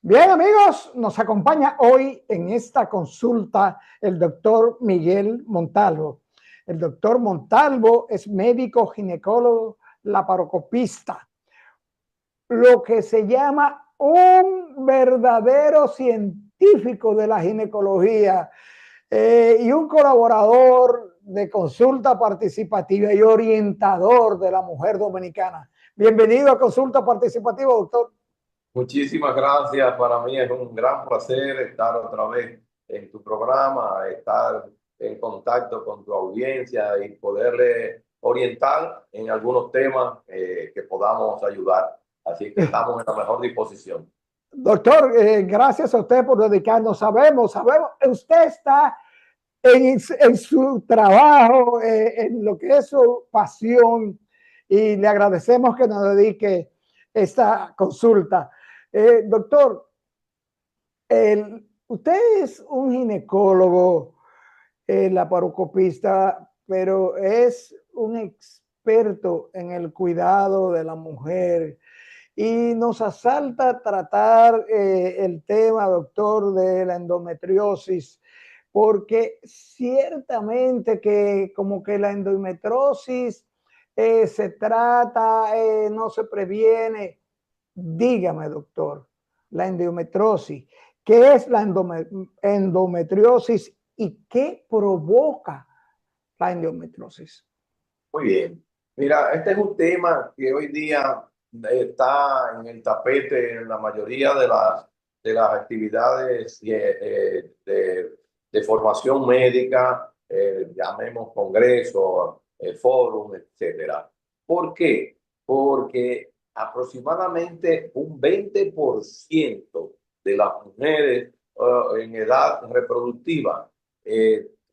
Bien, amigos, nos acompaña hoy en esta consulta el doctor Miguel Montalvo. El doctor Montalvo es médico ginecólogo laparoscopista, lo que se llama un verdadero científico de la ginecología y un colaborador de consulta participativa y orientador de la mujer dominicana. Bienvenido a Consulta Participativa, doctor. Muchísimas gracias. Para mí es un gran placer estar otra vez en tu programa, estar en contacto con tu audiencia y poderle orientar en algunos temas que podamos ayudar. Así que estamos en la mejor disposición. Doctor, gracias a usted por dedicarnos. Sabemos, usted está en su trabajo, en lo que es su pasión, y le agradecemos que nos dedique esta consulta. Doctor, usted es un ginecólogo, laparoscopista, pero es un experto en el cuidado de la mujer. Y nos asalta tratar el tema, doctor, de la endometriosis, porque ciertamente que como que la endometriosis se trata, no se previene. Dígame, doctor, la endometriosis, ¿qué es la endometriosis y qué provoca la endometriosis? Muy bien. Mira, este es un tema que hoy día está en el tapete en la mayoría de las actividades de formación médica, llamemos congresos, foros, etcétera. ¿Por qué? Porque aproximadamente un 20% de las mujeres en edad reproductiva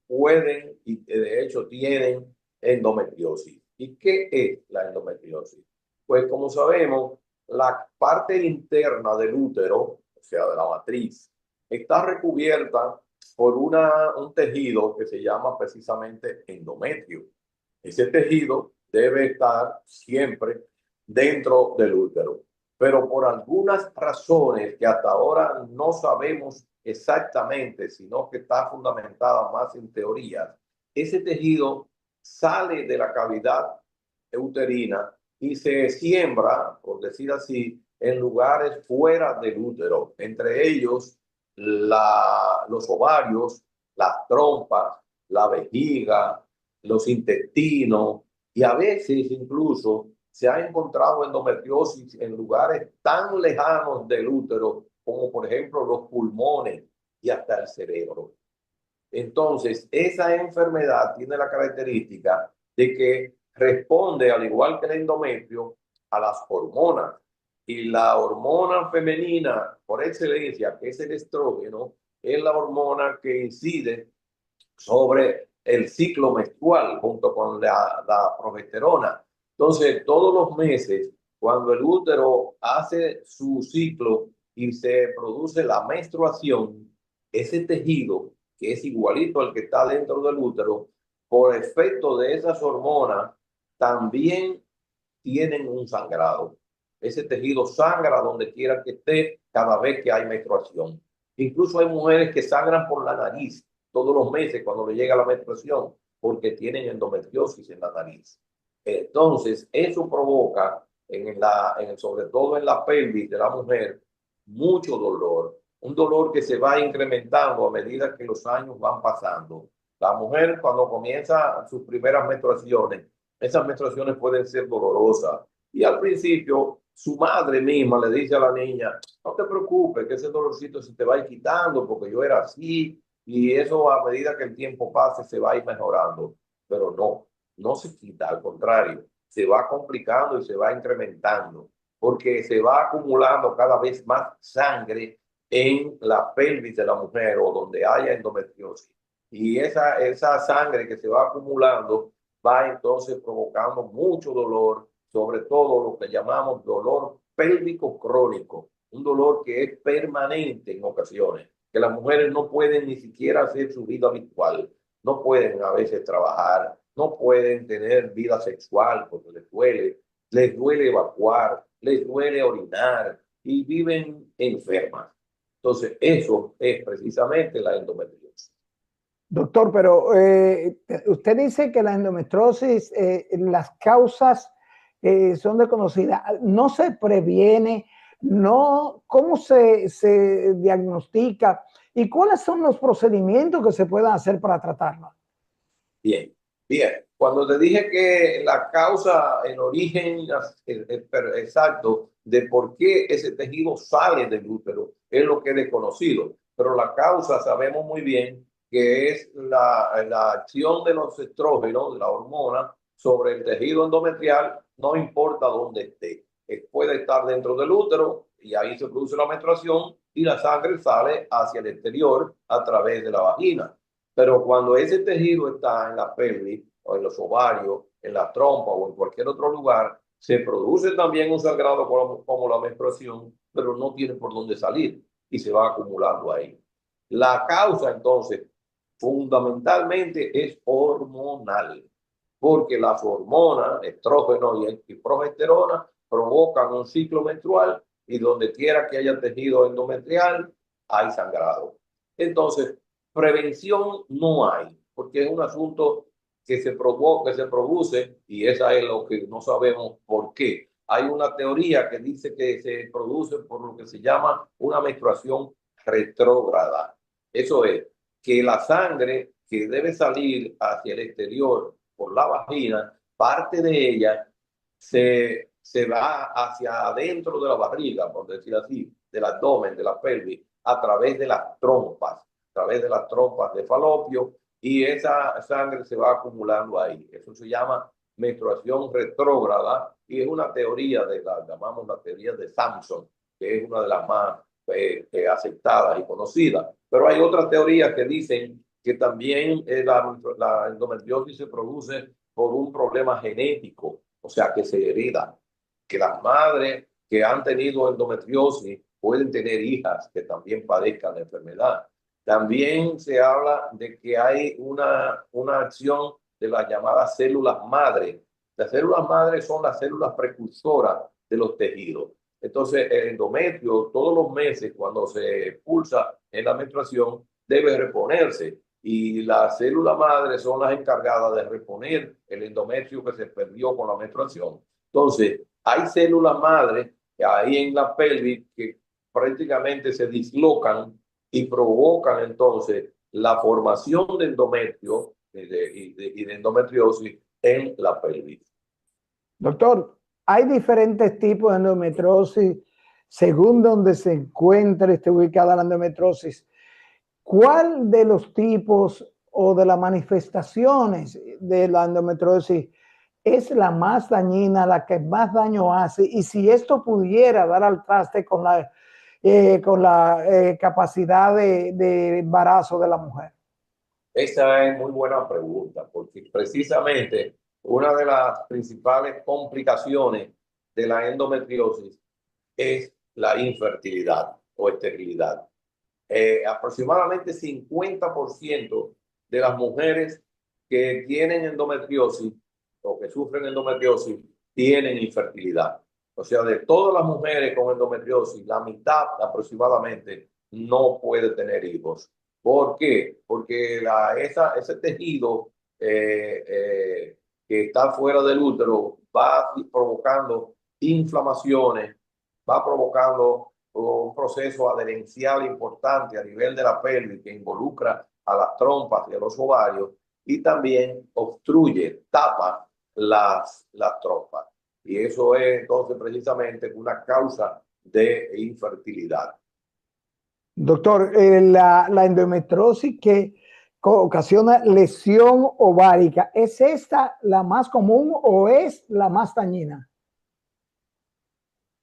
pueden y de hecho tienen endometriosis. ¿Y qué es la endometriosis? Pues como sabemos, la parte interna del útero, o sea, de la matriz, está recubierta por un tejido que se llama precisamente endometrio. Ese tejido debe estar siempre dentro del útero, pero por algunas razones que hasta ahora no sabemos exactamente, sino que está fundamentada más en teorías, ese tejido sale de la cavidad uterina y se siembra, por decir así, en lugares fuera del útero, entre ellos los ovarios, las trompas, la vejiga, los intestinos, y a veces incluso se ha encontrado endometriosis en lugares tan lejanos del útero como por ejemplo los pulmones y hasta el cerebro. Entonces, esa enfermedad tiene la característica de que responde, al igual que el endometrio, a las hormonas. Y la hormona femenina, por excelencia, que es el estrógeno, es la hormona que incide sobre el ciclo menstrual junto con la progesterona. Entonces, todos los meses, cuando el útero hace su ciclo y se produce la menstruación, ese tejido, que es igualito al que está dentro del útero, por efecto de esas hormonas, también tienen un sangrado. Ese tejido sangra donde quiera que esté cada vez que hay menstruación. Incluso hay mujeres que sangran por la nariz todos los meses cuando le llega la menstruación porque tienen endometriosis en la nariz. Entonces, eso provoca, sobre todo en la pelvis de la mujer, mucho dolor. Un dolor que se va incrementando a medida que los años van pasando. La mujer, cuando comienza sus primeras menstruaciones, esas menstruaciones pueden ser dolorosas. Y al principio, su madre misma le dice a la niña, no te preocupes, que ese dolorcito se te va a ir quitando porque yo era así, y eso a medida que el tiempo pase se va a ir mejorando. Pero no, no se quita, al contrario, se va complicando y se va incrementando porque se va acumulando cada vez más sangre en la pelvis de la mujer o donde haya endometriosis. Y esa sangre que se va acumulando va entonces provocando mucho dolor, sobre todo lo que llamamos dolor pélvico crónico, un dolor que es permanente en ocasiones, que las mujeres no pueden ni siquiera hacer su vida habitual, no pueden a veces trabajar, no pueden tener vida sexual porque les duele evacuar, les duele orinar y viven enfermas. Entonces, eso es precisamente la endometriosis. Doctor, pero usted dice que la endometriosis, las causas son desconocidas. ¿No se previene? No, ¿cómo se diagnostica? ¿Y cuáles son los procedimientos que se puedan hacer para tratarla? Bien, bien. Cuando te dije que la causa, el origen exacto de por qué ese tejido sale del útero es lo que es desconocido, pero la causa sabemos muy bien que es la acción de los estrógenos, de la hormona, sobre el tejido endometrial, no importa dónde esté. Puede estar dentro del útero y ahí se produce la menstruación y la sangre sale hacia el exterior a través de la vagina. Pero cuando ese tejido está en la pelvis o en los ovarios, en la trompa o en cualquier otro lugar, se produce también un sangrado como la menstruación, pero no tiene por dónde salir y se va acumulando ahí. La causa entonces fundamentalmente es hormonal, porque las hormonas, estrógeno y progesterona, provocan un ciclo menstrual y donde quiera que haya tejido endometrial, hay sangrado. Entonces, prevención no hay, porque es un asunto que se provoca, que se produce, y esa es lo que no sabemos por qué. Hay una teoría que dice que se produce por lo que se llama una menstruación retrógrada. Eso es, que la sangre que debe salir hacia el exterior por la vagina, parte de ella se va hacia adentro de la barriga, por decir así, del abdomen, de la pelvis, a través de las trompas de falopio, y esa sangre se va acumulando ahí. Eso se llama menstruación retrógrada y es una teoría llamamos la teoría de Samson, que es una de las más aceptadas y conocidas. Pero hay otras teorías que dicen que también la endometriosis se produce por un problema genético, o sea, que se hereda, que las madres que han tenido endometriosis pueden tener hijas que también padezcan la enfermedad. También se habla de que hay una acción de las llamadas células madre. Las células madre son las células precursoras de los tejidos. Entonces, el endometrio, todos los meses, cuando se expulsa en la menstruación, debe reponerse. Y las células madre son las encargadas de reponer el endometrio que se perdió con la menstruación. Entonces, hay células madre ahí en la pelvis que prácticamente se dislocan y provocan entonces la formación de endometrio y de endometriosis en la pelvis. Doctor, hay diferentes tipos de endometriosis según donde se encuentre, esté ubicada la endometriosis. ¿Cuál de los tipos o de las manifestaciones de la endometriosis es la más dañina, la que más daño hace? Y si esto pudiera dar al traste con la capacidad de embarazo de la mujer. Esa es muy buena pregunta, porque precisamente una de las principales complicaciones de la endometriosis es la infertilidad o esterilidad. Aproximadamente 50% de las mujeres que tienen endometriosis o que sufren endometriosis tienen infertilidad. O sea, de todas las mujeres con endometriosis, la mitad aproximadamente no puede tener hijos. ¿Por qué? Porque ese tejido que está fuera del útero va provocando inflamaciones, va provocando un proceso adherencial importante a nivel de la pelvis que involucra a las trompas y a los ovarios y también obstruye, tapa las trompas. Y eso es entonces precisamente una causa de infertilidad. Doctor, la endometriosis que ocasiona lesión ovárica, ¿es esta la más común o es la más dañina?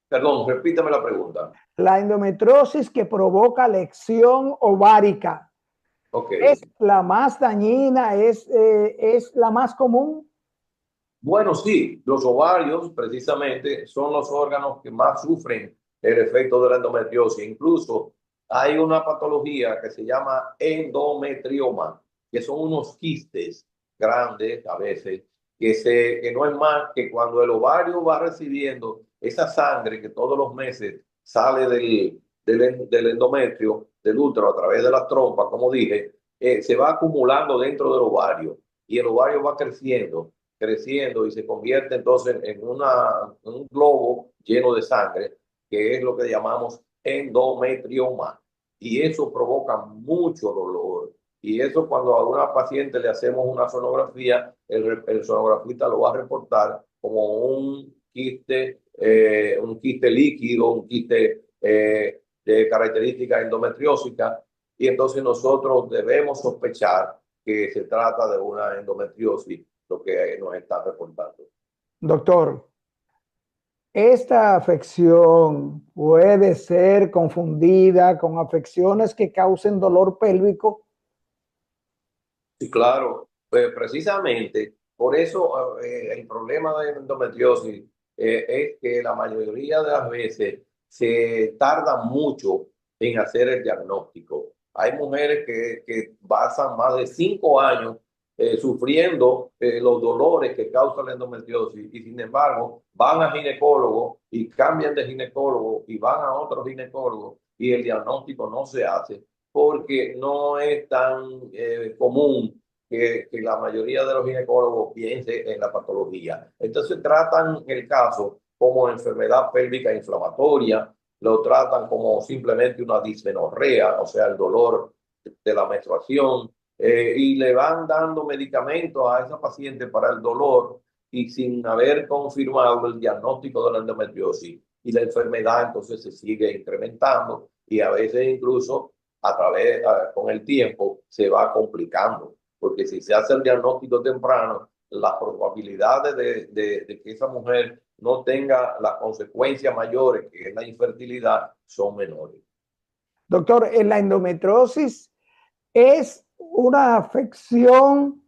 Perdón, repítame la pregunta. La endometriosis que provoca lesión ovárica, Ok. ¿es la más dañina? ¿Es la más común? Bueno, sí, los ovarios precisamente son los órganos que más sufren el efecto de la endometriosis. Incluso hay una patología que se llama endometrioma, que son unos quistes grandes a veces, que no es más que cuando el ovario va recibiendo esa sangre que todos los meses sale del endometrio, del útero, a través de las trompas, como dije, se va acumulando dentro del ovario y el ovario va creciendo, creciendo y se convierte entonces en un globo lleno de sangre, que es lo que llamamos endometrioma. Y eso provoca mucho dolor. Y eso cuando a una paciente le hacemos una sonografía, el sonografista lo va a reportar como un quiste líquido, un quiste de características endometriósicas, y entonces nosotros debemos sospechar que se trata de una endometriosis, lo que nos está reportando. Doctor, esta afección puede ser confundida con afecciones que causen dolor pélvico. Sí, claro, pues precisamente por eso el problema de endometriosis es que la mayoría de las veces se tarda mucho en hacer el diagnóstico. Hay mujeres que pasan más de 5 años sufriendo los dolores que causa la endometriosis y sin embargo van a ginecólogo y cambian de ginecólogo y van a otro ginecólogo y el diagnóstico no se hace porque no es tan común que la mayoría de los ginecólogos piense en la patología. Entonces tratan el caso como enfermedad pélvica inflamatoria, lo tratan como simplemente una dismenorrea, o sea, el dolor de la menstruación, y le van dando medicamentos a esa paciente para el dolor y sin haber confirmado el diagnóstico de la endometriosis. Y la enfermedad entonces se sigue incrementando y a veces incluso con el tiempo se va complicando, porque si se hace el diagnóstico temprano, las probabilidades de que esa mujer no tenga las consecuencias mayores, que es la infertilidad, son menores. Doctor, la endometriosis es una afección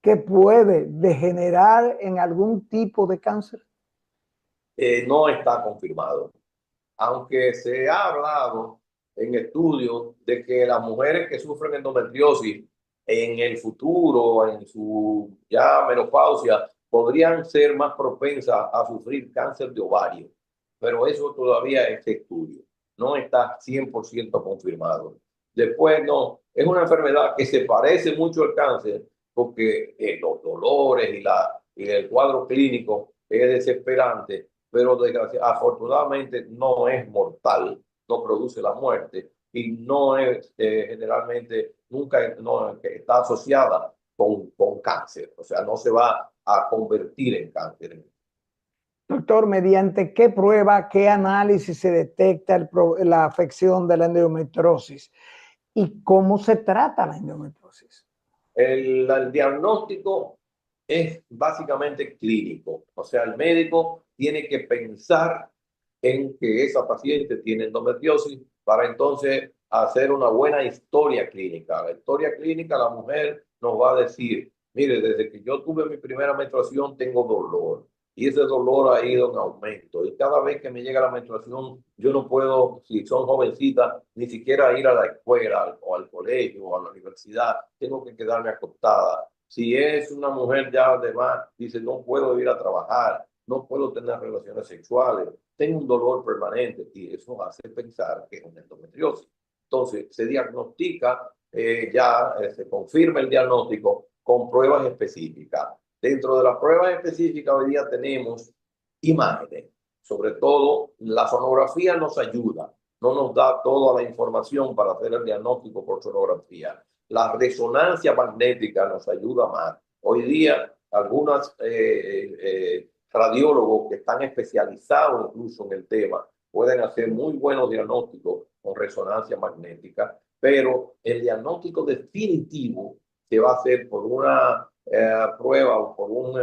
que puede degenerar en algún tipo de cáncer. No está confirmado, aunque se ha hablado en estudios de que las mujeres que sufren endometriosis en el futuro, en su ya menopausia, podrían ser más propensas a sufrir cáncer de ovario, pero eso todavía es estudio, no está 100% confirmado. Después, no, es una enfermedad que se parece mucho al cáncer porque los dolores y el cuadro clínico es desesperante, pero afortunadamente no es mortal, no produce la muerte y no es generalmente nunca no, está asociada con cáncer, o sea, no se va a convertir en cáncer. Doctor, ¿mediante qué prueba, qué análisis se detecta la afección de la endometriosis? ¿Y cómo se trata la endometriosis? El diagnóstico es básicamente clínico, o sea, el médico tiene que pensar en que esa paciente tiene endometriosis para entonces hacer una buena historia clínica. La historia clínica, la mujer nos va a decir, mire, desde que yo tuve mi primera menstruación tengo dolor y ese dolor ha ido en aumento y cada vez que me llega la menstruación yo no puedo, si son jovencitas, ni siquiera ir a la escuela o al colegio o a la universidad, tengo que quedarme acostada. Si es una mujer ya además, dice, no puedo ir a trabajar, no puedo tener relaciones sexuales, tengo un dolor permanente y eso hace pensar que es una endometriosis. Entonces, se diagnostica, se confirma el diagnóstico con pruebas específicas. Dentro de las pruebas específicas hoy día tenemos imágenes, sobre todo la sonografía nos ayuda, no nos da toda la información para hacer el diagnóstico por sonografía. La resonancia magnética nos ayuda más. Hoy día, algunos radiólogos que están especializados incluso en el tema pueden hacer muy buenos diagnósticos con resonancia magnética, pero el diagnóstico definitivo se va a hacer por una prueba o por un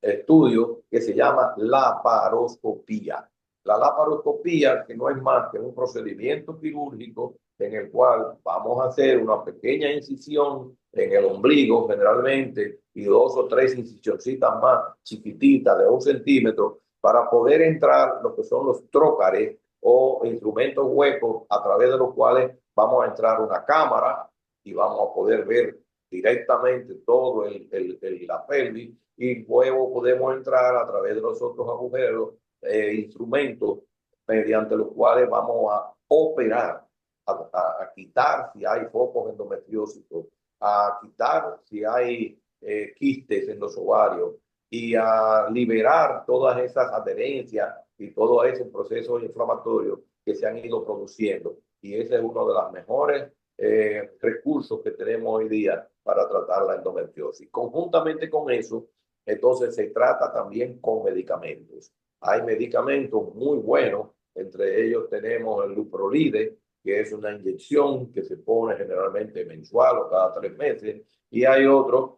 estudio que se llama laparoscopía. La laparoscopía, que no es más que un procedimiento quirúrgico en el cual vamos a hacer una pequeña incisión en el ombligo generalmente y 2 o 3 incisioncitas más chiquititas de 1 centímetro para poder entrar lo que son los trócares o instrumentos huecos a través de los cuales vamos a entrar una cámara y vamos a poder ver directamente todo la pelvis y luego podemos entrar a través de los otros agujeros, instrumentos mediante los cuales vamos a operar, a quitar si hay focos endometriósicos, a quitar si hay quistes en los ovarios y a liberar todas esas adherencias y todos esos procesos inflamatorios que se han ido produciendo. Y ese es uno de los mejores recursos que tenemos hoy día para tratar la endometriosis. Conjuntamente con eso, entonces se trata también con medicamentos. Hay medicamentos muy buenos, entre ellos tenemos el Luprolide, que es una inyección que se pone generalmente mensual o cada 3 meses, y hay otros,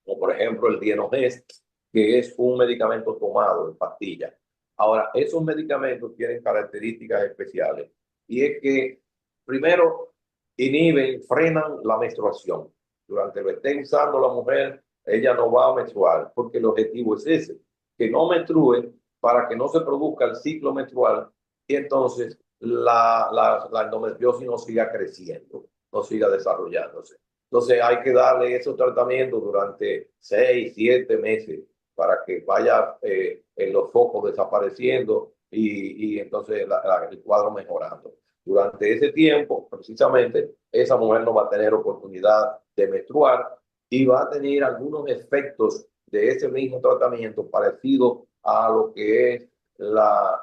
como por ejemplo el Dienogest, que es un medicamento tomado en pastillas. Ahora, esos medicamentos tienen características especiales, y es que, primero, inhiben, frenan la menstruación. Durante lo que esté usando la mujer, ella no va a menstruar, porque el objetivo es ese, que no menstrue para que no se produzca el ciclo menstrual y entonces la endometriosis no siga creciendo, no siga desarrollándose. Entonces hay que darle esos tratamientos durante 6, 7 meses para que vaya en los focos desapareciendo y entonces el cuadro mejorando. Durante ese tiempo, precisamente, esa mujer no va a tener oportunidad de menstruar y va a tener algunos efectos de ese mismo tratamiento parecido a lo que es la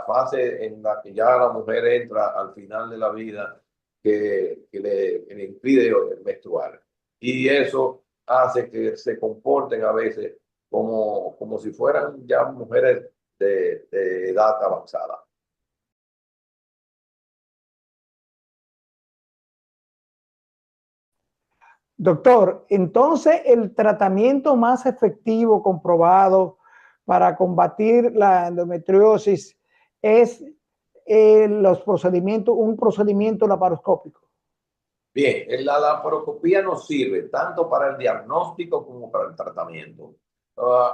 fase en la que ya la mujer entra al final de la vida que le impide menstruar. Y eso hace que se comporten a veces como si fueran ya mujeres de edad avanzada. Doctor, entonces el tratamiento más efectivo comprobado para combatir la endometriosis es un procedimiento laparoscópico. Bien, la laparoscopía nos sirve tanto para el diagnóstico como para el tratamiento.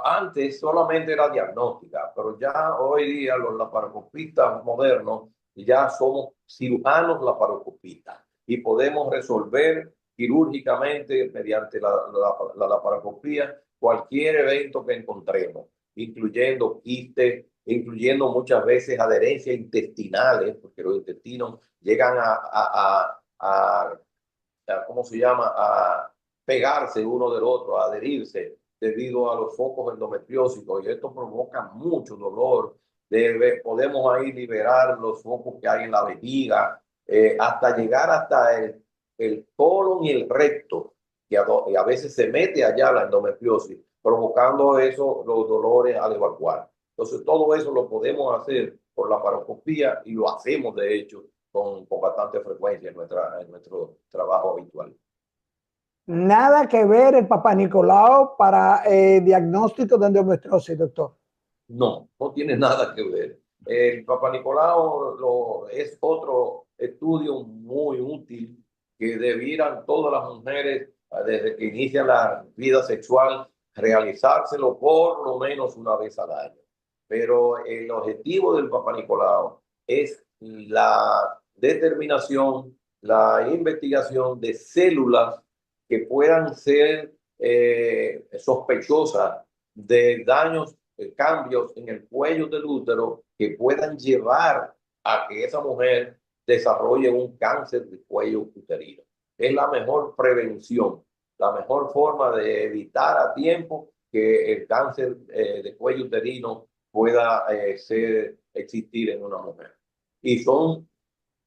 Antes solamente era diagnóstica, pero ya hoy día los laparoscopistas modernos ya somos cirujanos laparoscopistas y podemos resolver quirúrgicamente mediante la laparoscopía cualquier evento que encontremos, incluyendo quistes, incluyendo muchas veces adherencias intestinales, porque los intestinos llegan a ¿cómo se llama?, a pegarse uno del otro, a adherirse debido a los focos endometriósicos y esto provoca mucho dolor. Podemos ahí liberar los focos que hay en la vejiga, hasta llegar hasta el colon y el recto, que a veces se mete allá la endometriosis, provocando eso, los dolores al evacuar. Entonces, todo eso lo podemos hacer por la laparoscopía y lo hacemos, de hecho, con bastante frecuencia en nuestro trabajo habitual. Nada que ver el Papá Nicolau para diagnóstico de endometriosis, doctor. No, no tiene nada que ver. El Papá Nicolau es otro estudio muy útil que debieran todas las mujeres, desde que inician la vida sexual, realizárselo por lo menos una vez al año. Pero el objetivo del Papá Nicolau es la determinación, la investigación de células que puedan ser sospechosas de daños, cambios en el cuello del útero que puedan llevar a que esa mujer desarrolle un cáncer de cuello uterino. Es la mejor prevención, la mejor forma de evitar a tiempo que el cáncer de cuello uterino pueda existir en una mujer. Y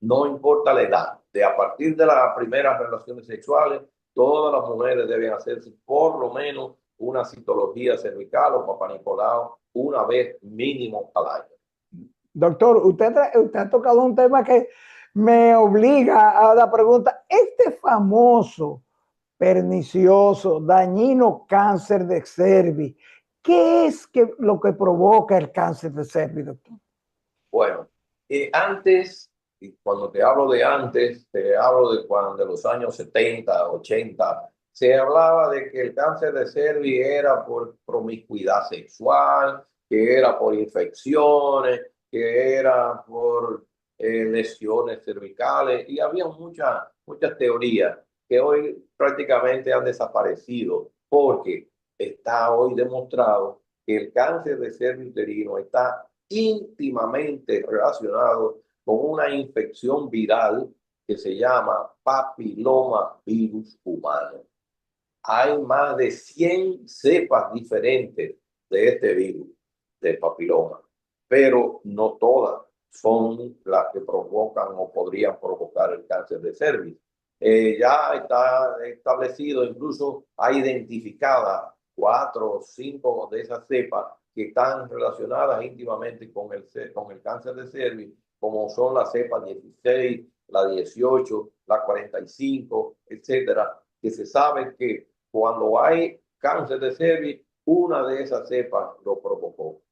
no importa la edad, a partir de las primeras relaciones sexuales, todas las mujeres deben hacerse por lo menos una citología cervical o Papá Nicolau una vez mínimo al año. Doctor, usted ha tocado un tema que me obliga a la pregunta. Este famoso, pernicioso, dañino cáncer de cervix, ¿qué es lo que provoca el cáncer de cervix, doctor? Bueno, antes, y cuando te hablo de antes, te hablo de los años 70, 80, se hablaba de que el cáncer de cervix era por promiscuidad sexual, que era por infecciones, que era por lesiones cervicales, y había muchas teorías que hoy prácticamente han desaparecido, porque está hoy demostrado que el cáncer de cervix uterino está íntimamente relacionado con una infección viral que se llama papiloma virus humano. Hay más de 100 cepas diferentes de este virus, de papiloma, pero no todas son las que provocan o podrían provocar el cáncer de cervix. Ya está establecido, incluso hay identificadas 4 o 5 de esas cepas que están relacionadas íntimamente con el cáncer de cervix, como son la cepa 16, la 18, la 45, etcétera, que se sabe que cuando hay cáncer de cervix, una de esas cepas lo provocó.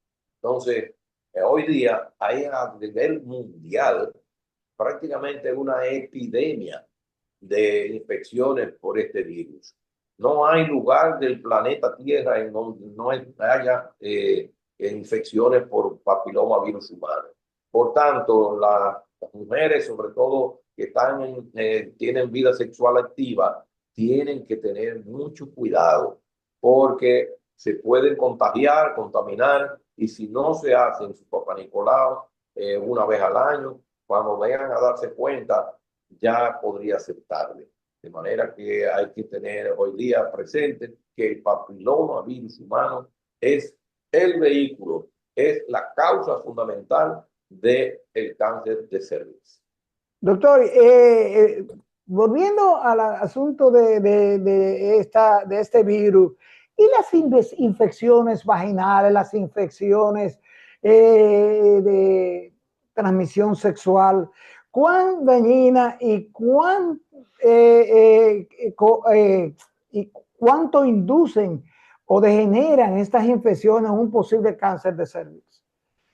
Entonces, hoy día hay a nivel mundial prácticamente una epidemia de infecciones por este virus. No hay lugar del planeta Tierra en donde no haya infecciones por papiloma virus humano. Por tanto, las mujeres, sobre todo que tienen vida sexual activa, tienen que tener mucho cuidado porque se pueden contagiar, contaminar, y si no se hacen su Papá Nicolau una vez al año, cuando vengan a darse cuenta, ya podría ser tarde. De manera que hay que tener hoy día presente que el papiloma virus humano es el vehículo, es la causa fundamental del cáncer de cervix. Doctor, volviendo al asunto de este virus y las infecciones vaginales, las infecciones de transmisión sexual, ¿cuán dañina y cuánto inducen o degeneran estas infecciones un posible cáncer de cervix?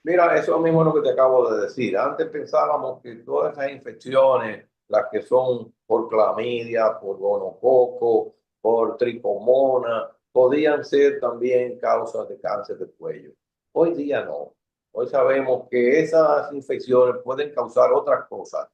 Mira, eso mismo es lo que te acabo de decir. Antes pensábamos que todas esas infecciones, las que son por clamidia, por gonococo, por tricomona, podían ser también causas de cáncer de cuello. Hoy día no. Hoy sabemos que esas infecciones pueden causar otras cosas.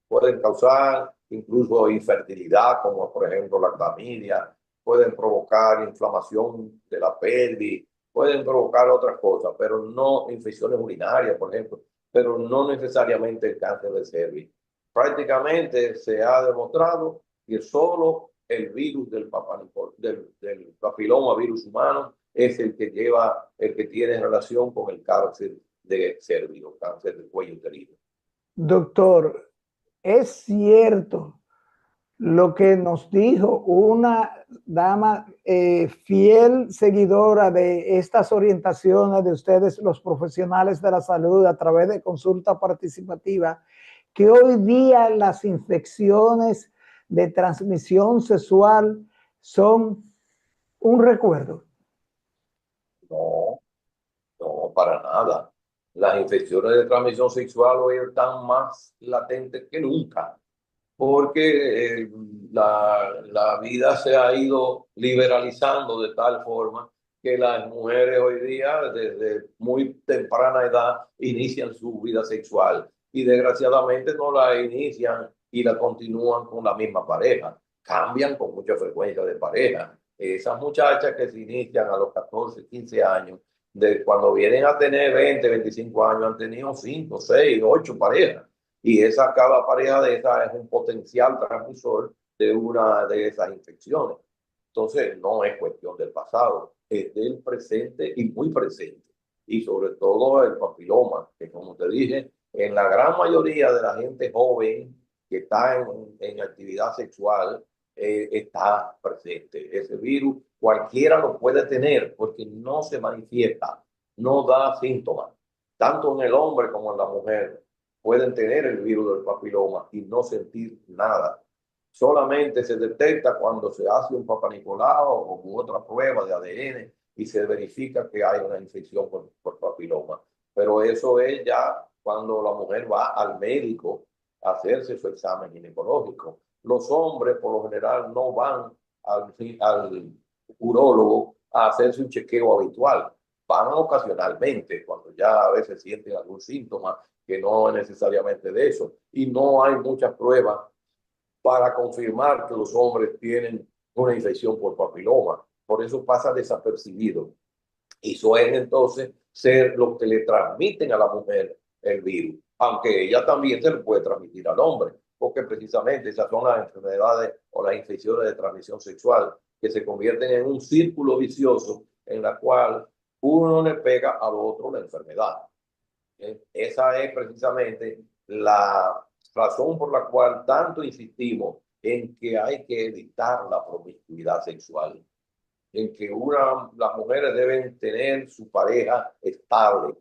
Pueden causar incluso infertilidad, como por ejemplo la clamidia. Pueden provocar inflamación de la pelvis, pueden provocar otras cosas, pero no infecciones urinarias, por ejemplo, pero no necesariamente el cáncer de cervix. Prácticamente se ha demostrado que solo el virus del papiloma virus humano es el que tiene relación con el cáncer de cervix o cáncer del cuello uterino. Doctor, es cierto lo que nos dijo una dama fiel seguidora de estas orientaciones de ustedes, los profesionales de la salud, a través de consulta participativa, que hoy día las infecciones de transmisión sexual son un recuerdo. No, no, para nada. Las infecciones de transmisión sexual hoy están más latentes que nunca, porque la vida se ha ido liberalizando de tal forma que las mujeres hoy día, desde muy temprana edad, inician su vida sexual y desgraciadamente no la inician y la continúan con la misma pareja. Cambian con mucha frecuencia de pareja. Esas muchachas que se inician a los 14, 15 años, de cuando vienen a tener 20, 25 años, han tenido 5, 6, 8 parejas. Y cada pareja de esas es un potencial transmisor de una de esas infecciones. Entonces, no es cuestión del pasado, es del presente y muy presente. Y sobre todo el papiloma, que como te dije, en la gran mayoría de la gente joven que está en actividad sexual, está presente. Ese virus cualquiera lo puede tener porque no se manifiesta, no da síntomas, tanto en el hombre como en la mujer pueden tener el virus del papiloma y no sentir nada. Solamente se detecta cuando se hace un Papá Nicolau u otra prueba de ADN y se verifica que hay una infección por papiloma. Pero eso es ya cuando la mujer va al médico a hacerse su examen ginecológico. Los hombres, por lo general, no van al urólogo a hacerse un chequeo habitual. Van ocasionalmente, cuando ya a veces sienten algún síntoma que no es necesariamente de eso. Y no hay muchas pruebas para confirmar que los hombres tienen una infección por papiloma. Por eso pasa desapercibido. y suelen entonces ser los que le transmiten a la mujer el virus, aunque ella también se le puede transmitir al hombre, porque precisamente esas son las enfermedades o las infecciones de transmisión sexual que se convierten en un círculo vicioso en la cual uno le pega al otro la enfermedad. Esa es precisamente la razón por la cual tanto insistimos en que hay que evitar la promiscuidad sexual, en que las mujeres deben tener su pareja estable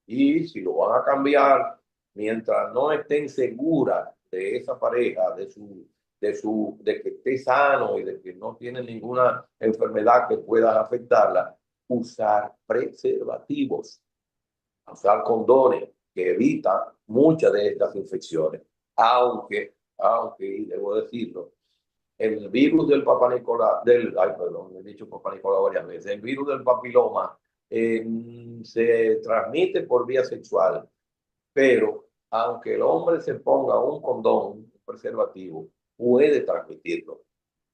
y si lo van a cambiar, mientras no estén seguras de esa pareja, de que esté sano y de que no tiene ninguna enfermedad que pueda afectarla, usar preservativos, usar condones que evitan muchas de estas infecciones. Y debo decirlo, el virus del Papa Nicolás, perdón, he dicho Papa Nicolás varias veces, el virus del papiloma se transmite por vía sexual, pero aunque el hombre se ponga un condón, un preservativo, puede transmitirlo,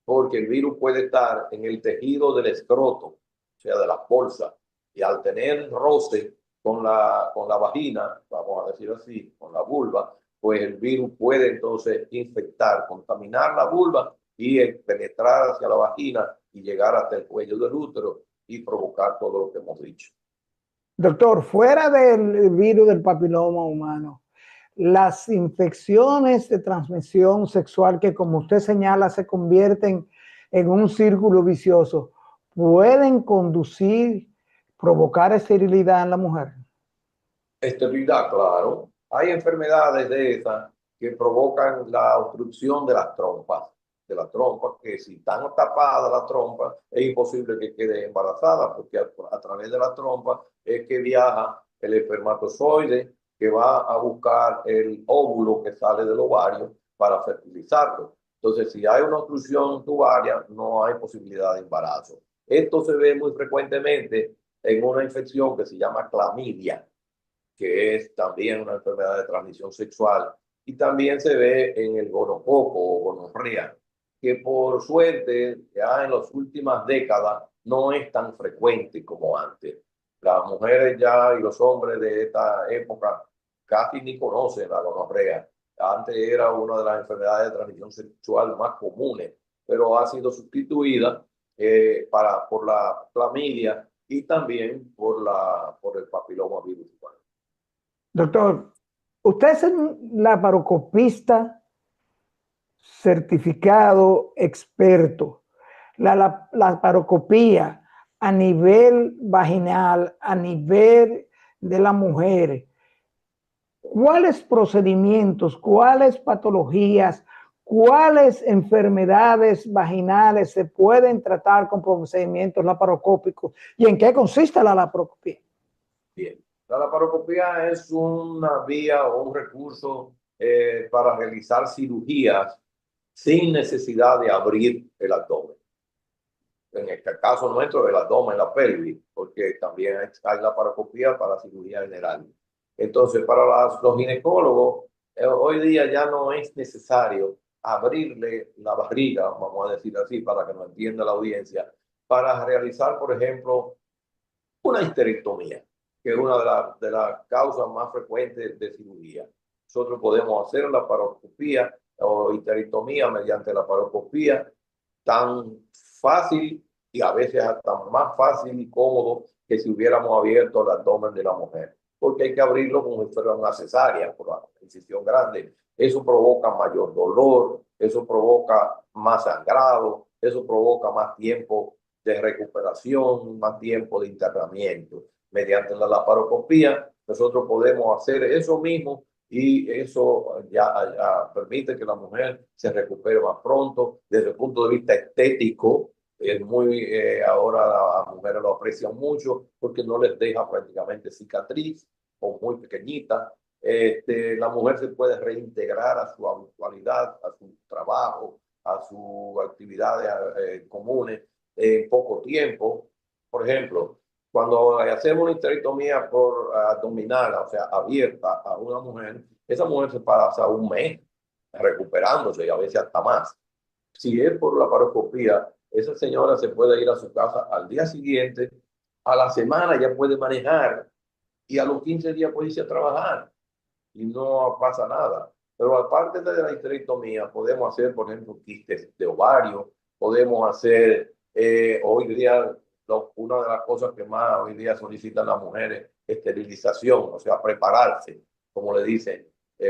porque el virus puede estar en el tejido del escroto, o sea, de la bolsa, y al tener roce con la vagina, vamos a decir así, con la vulva, pues el virus puede entonces infectar, contaminar la vulva y penetrar hacia la vagina y llegar hasta el cuello del útero y provocar todo lo que hemos dicho. Doctor, fuera del virus del papiloma humano, las infecciones de transmisión sexual que, como usted señala, se convierten en un círculo vicioso, ¿pueden provocar esterilidad en la mujer? Esterilidad, claro. Hay enfermedades de esas que provocan la obstrucción de la trompa, que si están tapadas la trompa, es imposible que quede embarazada, porque a través de la trompa es que viaja el espermatozoide que va a buscar el óvulo que sale del ovario para fertilizarlo. Entonces, si hay una obstrucción tubaria, no hay posibilidad de embarazo. Esto se ve muy frecuentemente en una infección que se llama clamidia, que es también una enfermedad de transmisión sexual, y también se ve en el gonococo o gonorrea, que por suerte ya en las últimas décadas no es tan frecuente como antes. Las mujeres ya y los hombres de esta época casi ni conocen la gonorrea. Antes era una de las enfermedades de transmisión sexual más comunes, pero ha sido sustituida por la clamidia y también por el papiloma virus. Doctor, usted es un laparoscopista certificado experto. La laparoscopía a nivel vaginal, a nivel de la mujer, ¿cuáles procedimientos, cuáles patologías, cuáles enfermedades vaginales se pueden tratar con procedimientos laparoscópicos y en qué consiste la laparoscopía? Bien, la laparoscopía es una vía o un recurso para realizar cirugías sin necesidad de abrir el abdomen. En este caso nuestro, el abdomen, la pelvis, porque también hay laparoscopía para cirugía general. Entonces, para los ginecólogos, hoy día ya no es necesario abrirle la barriga, vamos a decir así, para que nos entienda la audiencia, para realizar, por ejemplo, una histerectomía, que es una de las causas más frecuentes de cirugía. Nosotros podemos hacer la laparoscopía o histerectomía mediante la laparoscopía tan fácil y a veces hasta más fácil y cómodo que si hubiéramos abierto el abdomen de la mujer, porque hay que abrirlo como si fuera una cesárea por la incisión grande. Eso provoca mayor dolor, eso provoca más sangrado, eso provoca más tiempo de recuperación, más tiempo de internamiento. Mediante la laparoscopía, nosotros podemos hacer eso mismo y eso ya permite que la mujer se recupere más pronto. Desde el punto de vista estético, es ahora las mujeres lo aprecian mucho porque no les deja prácticamente cicatriz o muy pequeñita. La mujer se puede reintegrar a su habitualidad, a su trabajo, a sus actividades comunes en poco tiempo. Por ejemplo, cuando hacemos una histerectomía por abdominal, o sea, abierta a una mujer, esa mujer se pasa un mes recuperándose y a veces hasta más. Si es por la laparoscopía, esa señora se puede ir a su casa al día siguiente a la semana ya puede manejar y a los 15 días puede irse a trabajar y no pasa nada. Pero aparte de la histerectomía, podemos hacer, por ejemplo, quistes de ovario, podemos hacer, hoy día, una de las cosas que más hoy día solicitan las mujeres, esterilización, o sea, prepararse, como le dicen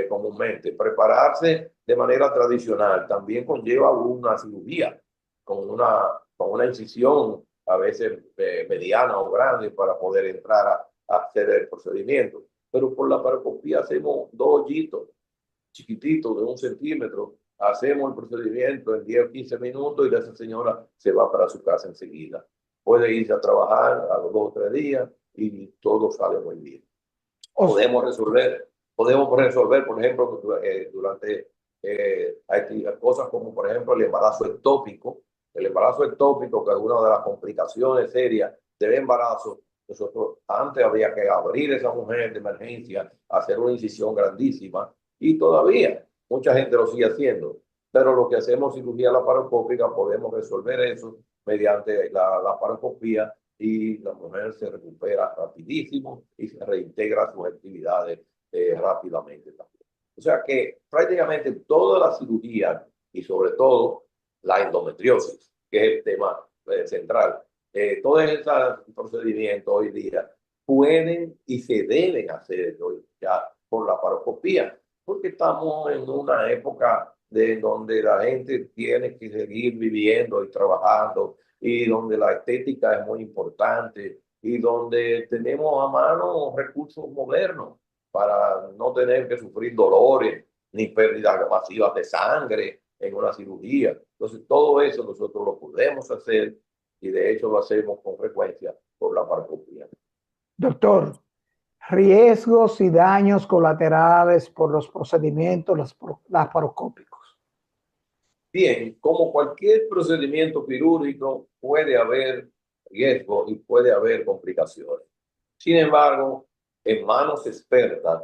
comúnmente. Prepararse de manera tradicional también conlleva una cirugía, con una incisión, a veces mediana o grande, para poder entrar a hacer el procedimiento. Pero por la paroscopía hacemos dos hoyitos chiquititos de 1 centímetro, hacemos el procedimiento en 10 o 15 minutos y esa señora se va para su casa enseguida. Puede irse a trabajar a los 2 o 3 días y todo sale muy bien. Podemos resolver, por ejemplo, durante hay cosas como, por ejemplo, el embarazo ectópico. El embarazo ectópico, que es una de las complicaciones serias del embarazo. Nosotros antes había que abrir esa mujer de emergencia, hacer una incisión grandísima, y todavía mucha gente lo sigue haciendo. Pero lo que hacemos cirugía laparoscópica, podemos resolver eso mediante la laparoscopía, y la mujer se recupera rapidísimo y se reintegra a sus actividades rápidamente también. O sea que prácticamente toda la cirugía, y sobre todo la endometriosis, que es el tema central, todos esos procedimientos hoy día pueden y se deben hacer hoy ya por la paroscopía, porque estamos en una época de donde la gente tiene que seguir viviendo y trabajando, y donde la estética es muy importante, y donde tenemos a mano recursos modernos para no tener que sufrir dolores ni pérdidas masivas de sangre en una cirugía. Entonces, todo eso nosotros lo podemos hacer, y de hecho lo hacemos con frecuencia por la paroscopía. Doctor, riesgos y daños colaterales por los procedimientos laparoscópicos. Bien, como cualquier procedimiento quirúrgico, puede haber riesgo y puede haber complicaciones. Sin embargo, en manos expertas,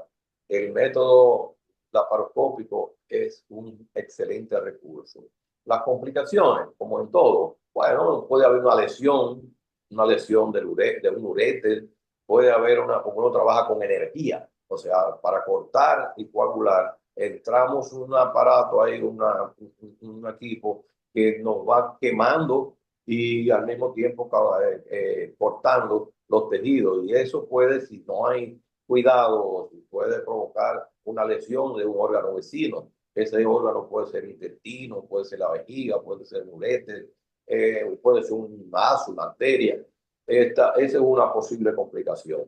el método laparoscópico es un excelente recurso. Las complicaciones, como en todo, bueno, puede haber una lesión de un uréter, puede haber como uno trabaja con energía, o sea, para cortar y coagular, entramos un aparato ahí, un equipo que nos va quemando y al mismo tiempo cortando los tejidos, y eso puede, si no hay cuidado, puede provocar una lesión de un órgano vecino. Ese órgano puede ser intestino, puede ser la vejiga, puede ser un uréter, puede ser un vaso, una arteria. Esa es una posible complicación.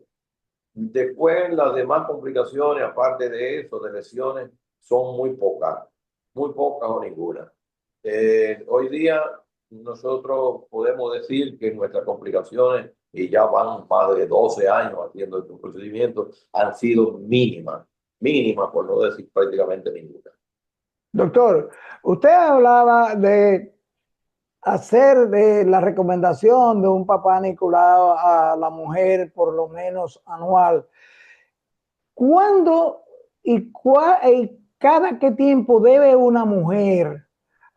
Después, las demás complicaciones, aparte de eso, de lesiones, son muy pocas o ninguna. Hoy día nosotros podemos decir que nuestras complicaciones, y ya van más de 12 años haciendo estos procedimientos, han sido mínimas, por no decir prácticamente ninguna. Doctor, usted hablaba de hacer de la recomendación de un papá Nicolau a la mujer por lo menos anual. ¿Cuándo y cada qué tiempo debe una mujer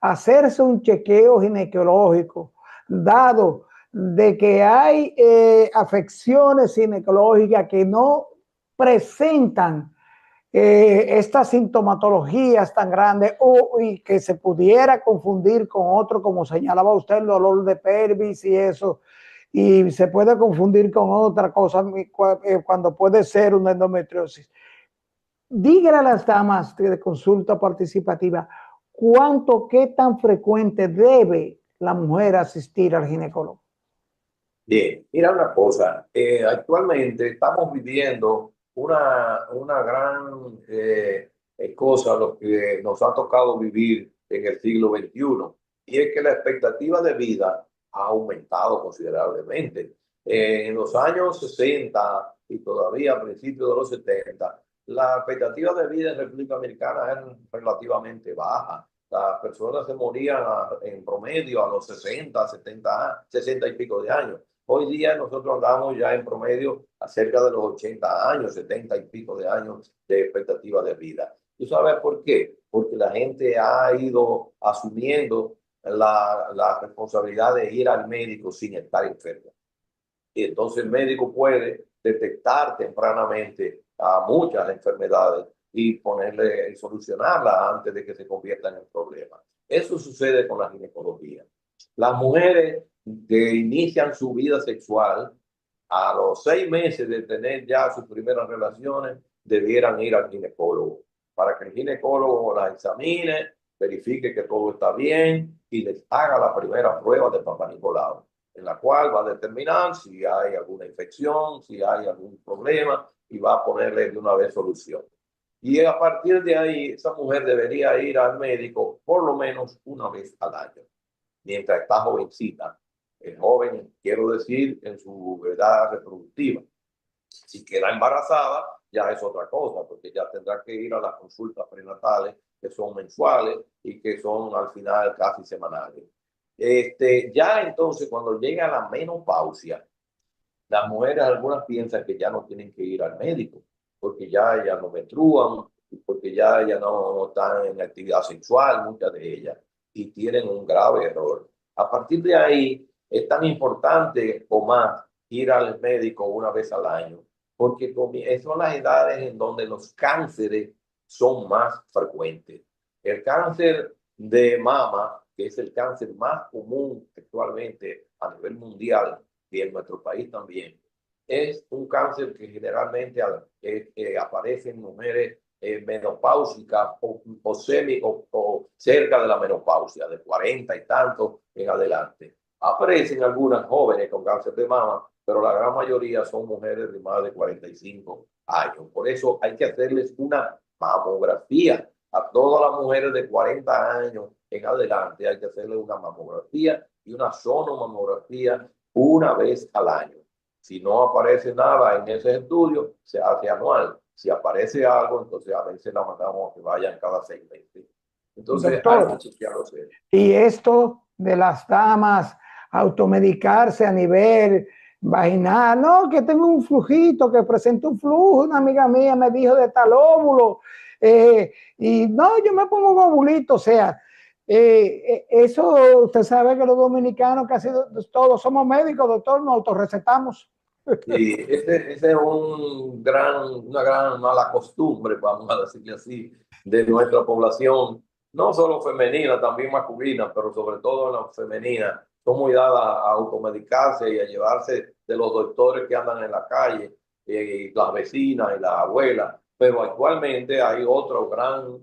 hacerse un chequeo ginecológico, dado de que hay afecciones ginecológicas que no presentan estas sintomatologías tan grandes, y que se pudiera confundir con otro, como señalaba usted, el dolor de pelvis y eso, y se puede confundir con otra cosa cuando puede ser una endometriosis? Dígale a las damas de consulta participativa qué tan frecuente debe la mujer asistir al ginecólogo. Bien, mira una cosa, actualmente estamos viviendo una gran cosa, lo que nos ha tocado vivir en el siglo XXI, y es que la expectativa de vida ha aumentado considerablemente. En los años 60 y todavía a principios de los 70, la expectativa de vida en República Dominicana era relativamente baja. Las personas se morían en promedio a los 60, 70, 60 y pico de años. Hoy día nosotros andamos ya en promedio a cerca de los 80 años, 70 y pico de años de expectativa de vida. ¿Tú sabes por qué? Porque la gente ha ido asumiendo la responsabilidad de ir al médico sin estar enfermo. Y entonces el médico puede detectar tempranamente a muchas enfermedades y ponerle, solucionarlas antes de que se conviertan en problemas. Eso sucede con la ginecología. Las mujeres que inician su vida sexual a los 6 meses de tener ya sus primeras relaciones, debieran ir al ginecólogo para que el ginecólogo las examine, verifique que todo está bien y les haga la primera prueba de Papá Nicolau, en la cual va a determinar si hay alguna infección, si hay algún problema y va a ponerle de una vez solución. Y a partir de ahí, esa mujer debería ir al médico por lo menos una vez al año, mientras está jovencita. El joven, quiero decir, en su edad reproductiva. Si queda embarazada, ya es otra cosa, porque ya tendrá que ir a las consultas prenatales, que son mensuales y que son al final casi semanales. Ya entonces, cuando llega la menopausia, las mujeres algunas piensan que ya no tienen que ir al médico, porque ya no menstruan, porque ya no están en actividad sexual, muchas de ellas, y tienen un grave error. A partir de ahí, es tan importante o más ir al médico una vez al año, porque son las edades en donde los cánceres son más frecuentes. El cáncer de mama, que es el cáncer más común actualmente a nivel mundial, y en nuestro país también, es un cáncer que generalmente aparece en mujeres menopáusicas o cerca de la menopausia, de 40 y tantos en adelante. Aparecen algunas jóvenes con cáncer de mama, pero la gran mayoría son mujeres de más de 45 años. Por eso hay que hacerles una mamografía. A todas las mujeres de 40 años en adelante hay que hacerles una mamografía y una sonomamografía una vez al año. Si no aparece nada en ese estudio, se hace anual. Si aparece algo, entonces a veces la mandamos a que vayan cada 6 meses. Entonces hay que Doctor, chequearlo. y esto de las damas automedicarse a nivel vaginal, no, que tengo un flujito, que presento un flujo, una amiga mía me dijo de tal óvulo, y no, yo me pongo un ovulito, o sea, eso usted sabe que los dominicanos casi todos somos médicos, doctor, nos autorrecetamos. Sí, ese es una gran mala costumbre, vamos a decirle así, de nuestra población, no solo femenina, también masculina, pero sobre todo la femenina. Son muy dadas a automedicarse y a llevarse de los doctores que andan en la calle, y las vecinas y las abuelas. Pero actualmente hay otro gran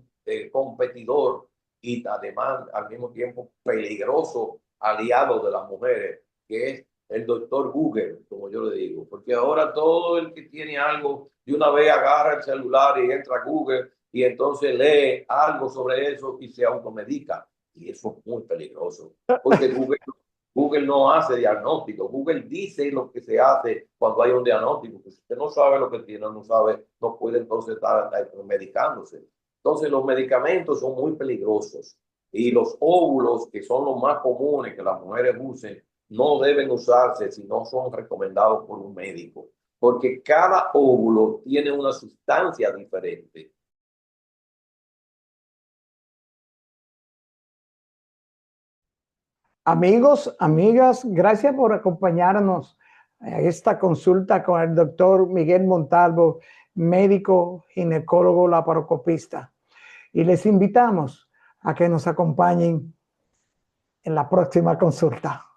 competidor y además al mismo tiempo peligroso aliado de las mujeres, que es el doctor Google, como yo le digo, porque ahora todo el que tiene algo de una vez agarra el celular y entra a Google y entonces lee algo sobre eso y se automedica. Y eso es muy peligroso, porque Google no hace diagnóstico. Google dice lo que se hace cuando hay un diagnóstico. Si usted no sabe lo que tiene, no sabe, no puede entonces estar medicándose. Entonces los medicamentos son muy peligrosos y los óvulos, que son los más comunes que las mujeres usen, no deben usarse si no son recomendados por un médico, porque cada óvulo tiene una sustancia diferente. Amigos, amigas, gracias por acompañarnos a esta consulta con el doctor Miguel Montalvo, médico ginecólogo laparoscopista. Y les invitamos a que nos acompañen en la próxima consulta.